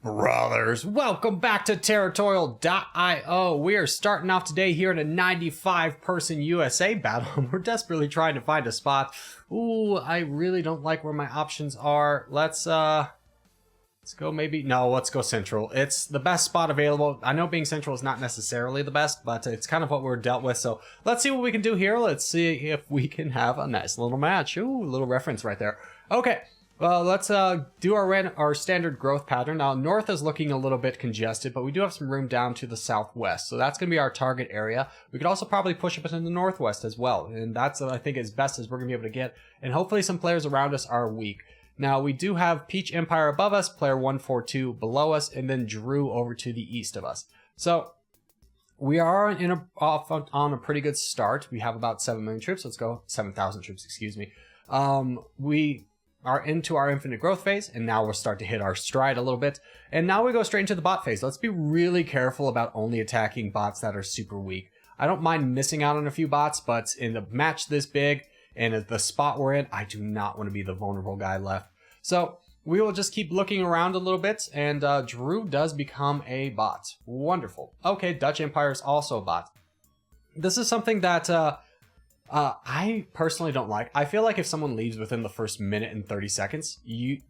Brothers, welcome back to Territorial IO. We are starting off today here in a 95-person USA battle. We're desperately trying to find a spot. Ooh, I really don't like where my options are. Let's go let's go central. It's the best spot available. I know being central is not necessarily the best, but it's kind of what we're dealt with. So let's see what we can do here. Let's see if we can have a nice little match. Ooh, little reference right there. Okay. Well, let's do our standard growth pattern. Now, north is looking a little bit congested, but we do have some room down to the southwest. So that's going to be our target area. We could also probably push up into the northwest as well. And that's, I think, as best as we're going to be able to get. And hopefully some players around us are weak. Now, we do have Peach Empire above us, player 142 below us, and then Drew over to the east of us. So we are off on a pretty good start. We have about 7 million troops. Let's go 7,000 troops, excuse me. We are into our infinite growth phase, and now we'll start to hit our stride a little bit. And now we go straight into the bot phase. Let's be really careful about only attacking bots that are super weak. I don't mind missing out on a few bots, but in a match this big and at the spot we're in, I do not want to be the vulnerable guy left. So we will just keep looking around a little bit, and Drew does become a bot. Wonderful. Okay, Dutch Empire is also a bot. This is something that I personally don't like. I feel like if someone leaves within the first minute and 30 seconds,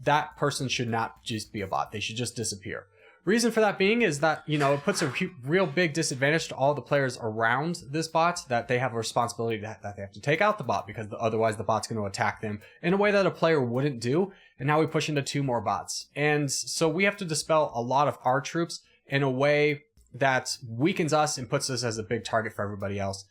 that person should not just be a bot. They should just disappear. Reason for that being is that, you know, it puts a real big disadvantage to all the players around this bot, that they have a responsibility that they have to take out the bot, because otherwise the bot's going to attack them in a way that a player wouldn't do. And now we push into 2 more bots. And so we have to dispel a lot of our troops in a way that weakens us and puts us as a big target for everybody else.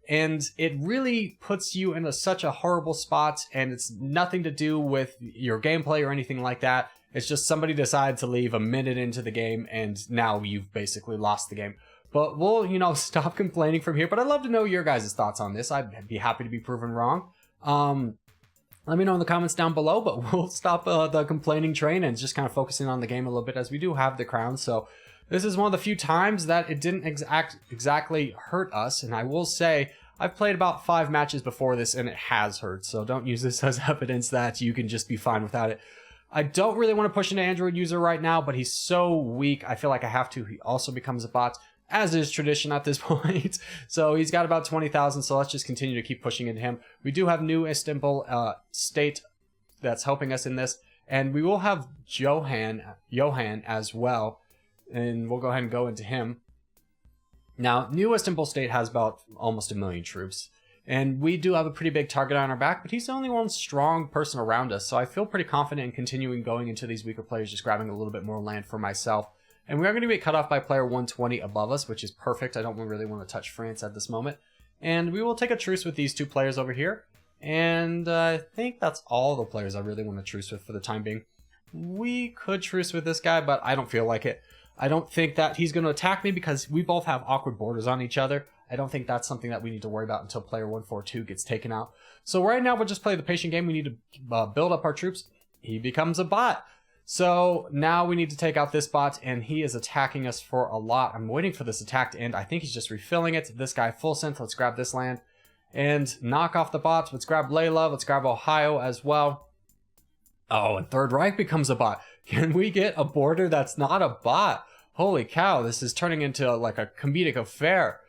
And it really puts you in such a horrible spot, and it's nothing to do with your gameplay or anything like that. It's just somebody decided to leave a minute into the game, and now you've basically lost the game. But we'll, stop complaining from here. But I'd love to know your guys' thoughts on this. I'd be happy to be proven wrong. Let me know in the comments down below, but we'll stop the complaining train and just kind of focusing on the game a little bit, as we do have the crown. So this is one of the few times that it didn't exactly hurt us. And I will say, I've played about 5 matches before this, and it has hurt. So don't use this as evidence that you can just be fine without it. I don't really want to push an Android user right now, but he's so weak, I feel like I have to. He also becomes a bot, as is tradition at this point. So he's got about 20,000, so let's just continue to keep pushing into him. We do have new Istanbul state that's helping us in this, and we will have Johan as well, and we'll go ahead and go into him. Now, new Istanbul state has about almost 1 million troops, and we do have a pretty big target on our back, but he's the only one strong person around us, so I feel pretty confident in continuing going into these weaker players, just grabbing a little bit more land for myself. And we are going to be cut off by player 120 above us, which is perfect. I don't really want to touch France at this moment. And we will take a truce with these 2 players over here, and I think that's all the players I really want to truce with for the time being. We could truce with this guy, but I don't feel like it. I don't think that he's going to attack me because we both have awkward borders on each other. I don't think that's something that we need to worry about until player 142 gets taken out. So right now we'll just play the patient game. We need to build up our troops. He becomes a bot. So now we need to take out this bot, and he is attacking us for a lot. I'm waiting for this attack to end. I think he's just refilling it. This guy full synth. Let's grab this land and knock off the bots. Let's grab Layla. Let's grab Ohio as well. Oh, and Third Reich becomes a bot. Can we get a border that's not a bot? Holy cow, this is turning into like a comedic affair.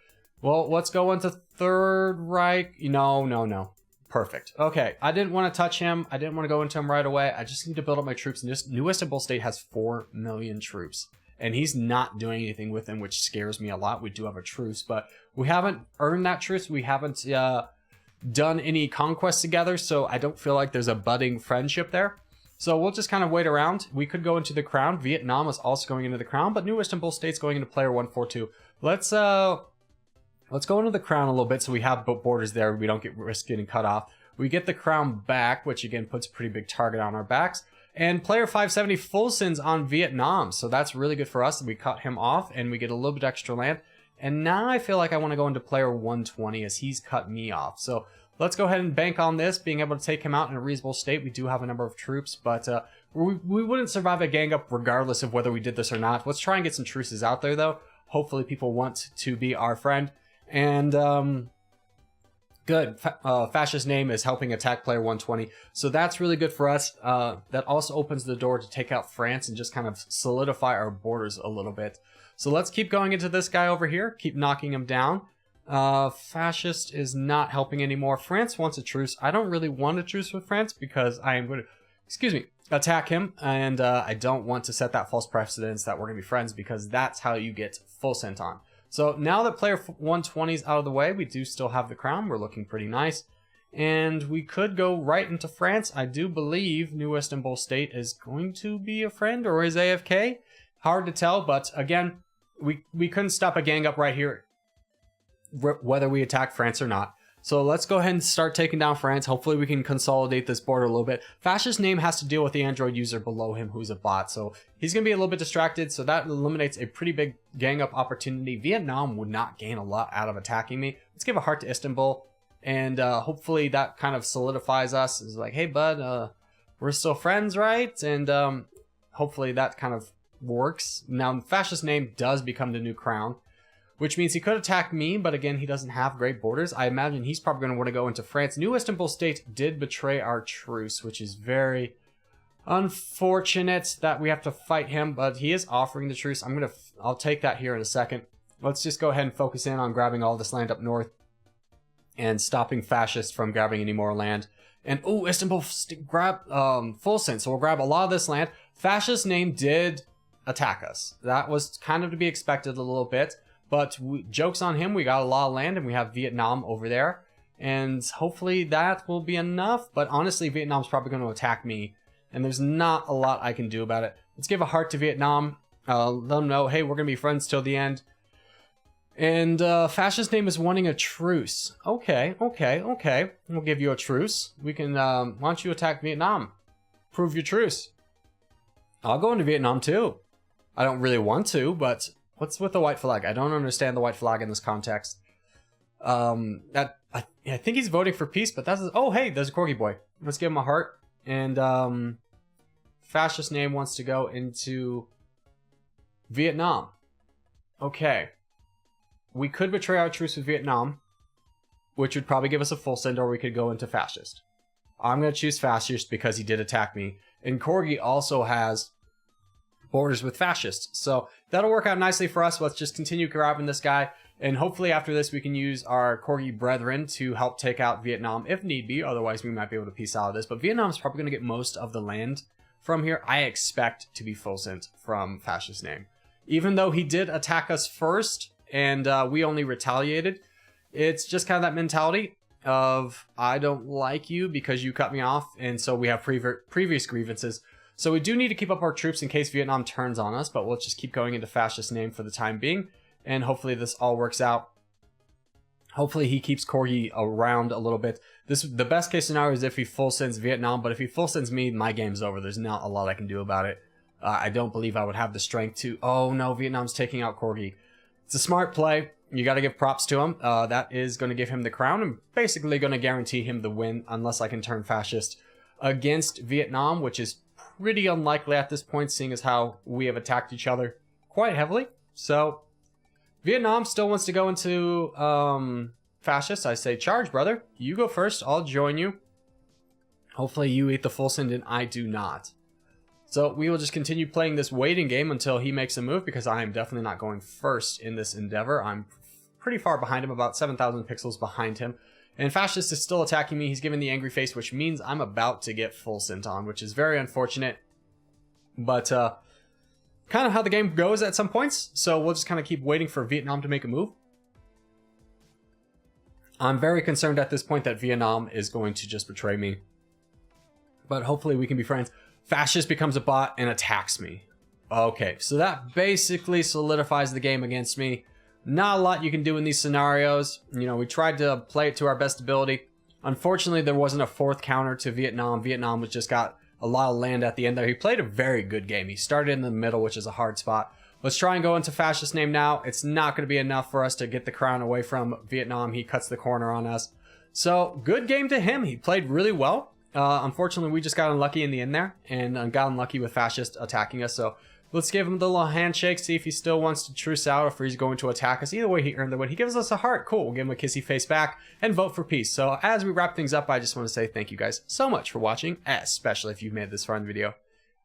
Well, let's go into Third Reich. No. Perfect. Okay, I didn't want to touch him. I didn't want to go into him right away. I just need to build up my troops. And this new Istanbul state has 4 million troops, and he's not doing anything with them, which scares me a lot. We do have a truce, but we haven't earned that truce. We haven't done any conquests together, so I don't feel like there's a budding friendship there. So we'll just kind of wait around. We could go into the crown. Vietnam is also going into the crown, but new Istanbul state's going into player 142. Let's go into the crown a little bit so we have borders there. We don't risk getting cut off. We get the crown back, which again puts a pretty big target on our backs. And player 570 full sends on Vietnam, so that's really good for us. We cut him off, and we get a little bit extra land. And now I feel like I want to go into player 120 as he's cut me off. So let's go ahead and bank on this, being able to take him out in a reasonable state. We do have a number of troops, but we wouldn't survive a gang up regardless of whether we did this or not. Let's try and get some truces out there, though. Hopefully people want to be our friend. And Good. Fascist name is helping attack player 120. So that's really good for us. That also opens the door to take out France and just kind of solidify our borders a little bit. So let's keep going into this guy over here. Keep knocking him down. Fascist is not helping anymore. France wants a truce. I don't really want a truce with France because I am going to, excuse me, attack him. And I don't want to set that false precedence that we're going to be friends, because that's how you get full sent on. So now that player 120 is out of the way, we do still have the crown. We're looking pretty nice. And we could go right into France. I do believe New Istanbul State is going to be a friend, or is AFK. Hard to tell, but again, we couldn't stop a gang up right here, whether we attack France or not. So let's go ahead and start taking down France. Hopefully we can consolidate this border a little bit. Fascist name has to deal with the Android user below him who's a bot. So he's going to be a little bit distracted. So that eliminates a pretty big gang up opportunity. Vietnam would not gain a lot out of attacking me. Let's give a heart to Istanbul. And hopefully that kind of solidifies us. It's like, hey, bud, we're still friends, right? And hopefully that kind of works. Now, fascist name does become the new crown, which means he could attack me, but again, he doesn't have great borders. I imagine he's probably going to want to go into France. New Istanbul State did betray our truce, which is very unfortunate that we have to fight him, but he is offering the truce. I'll take that here in a second. Let's just go ahead and focus in on grabbing all this land up north and stopping fascists from grabbing any more land. And, oh, Istanbul grab full send, so we'll grab a lot of this land. Fascist name did attack us. That was kind of to be expected a little bit. But joke's on him, we got a lot of land and we have Vietnam over there. And hopefully that will be enough. But honestly, Vietnam's probably going to attack me. And there's not a lot I can do about it. Let's give a heart to Vietnam. Let them know, hey, we're going to be friends till the end. And fascist name is wanting a truce. Okay. We'll give you a truce. We can, why don't you attack Vietnam? Prove your truce. I'll go into Vietnam too. I don't really want to, but... what's with the white flag? I don't understand the white flag in this context. I think he's voting for peace, but that's... oh, hey, there's a Corgi boy. Let's give him a heart. And fascist name wants to go into Vietnam. Okay. We could betray our truce with Vietnam, which would probably give us a full send, or we could go into fascist. I'm going to choose fascist because he did attack me. And Corgi also has borders with fascists, so that'll work out nicely for us. Let's just continue grabbing this guy, and hopefully after this we can use our Corgi brethren to help take out Vietnam if need be. Otherwise we might be able to piece out of this, but Vietnam's probably going to get most of the land from here. I expect to be full sent from fascist name, even though he did attack us first and we only retaliated. It's just kind of that mentality of, I don't like you because you cut me off, and so we have previous grievances. So we do need to keep up our troops in case Vietnam turns on us, but we'll just keep going into fascist name for the time being, and hopefully this all works out. Hopefully he keeps Corgi around a little bit. The best case scenario is if he full sends Vietnam, but if he full sends me, my game's over. There's not a lot I can do about it. I don't believe I would have the strength to... oh no, Vietnam's taking out Corgi. It's a smart play. You got to give props to him. That is going to give him the crown and basically going to guarantee him the win unless I can turn fascist against Vietnam, which is pretty unlikely at this point, seeing as how we have attacked each other quite heavily. So Vietnam still wants to go into fascist. I say charge, brother. You go first. I'll join you. Hopefully you eat the full send and I do not. So we will just continue playing this waiting game until he makes a move, because I am definitely not going first in this endeavor. I'm pretty far behind him, about 7,000 pixels behind him. And fascist is still attacking me. He's giving the angry face, which means I'm about to get full sent on, which is very unfortunate. But kind of how the game goes at some points. So we'll just kind of keep waiting for Vietnam to make a move. I'm very concerned at this point that Vietnam is going to just betray me. But hopefully we can be friends. Fascist becomes a bot and attacks me. Okay, so that basically solidifies the game against me. Not a lot you can do in these scenarios. You know, we tried to play it to our best ability. Unfortunately, there wasn't a fourth counter to Vietnam. Vietnam was just got a lot of land at the end there. He played a very good game. He started in the middle, which is a hard spot. Let's try and go into fascist name now. It's not going to be enough for us to get the crown away from Vietnam. He cuts the corner on us. So, good game to him. He played really well. Unfortunately, we just got unlucky in the end there, and got unlucky with fascist attacking us. So Let's give him the little handshake, see if he still wants to truce out or if he's going to attack us. Either way, he earned the win. He gives us a heart. Cool. We'll give him a kissy face back and vote for peace. So as we wrap things up, I just want to say thank you guys so much for watching, especially if you've made this far in the video.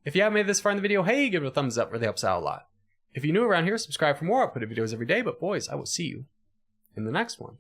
If you haven't made this far in the video, hey, give it a thumbs up. Really helps out a lot. If you're new around here, subscribe for more. I put videos every day. But boys, I will see you in the next one.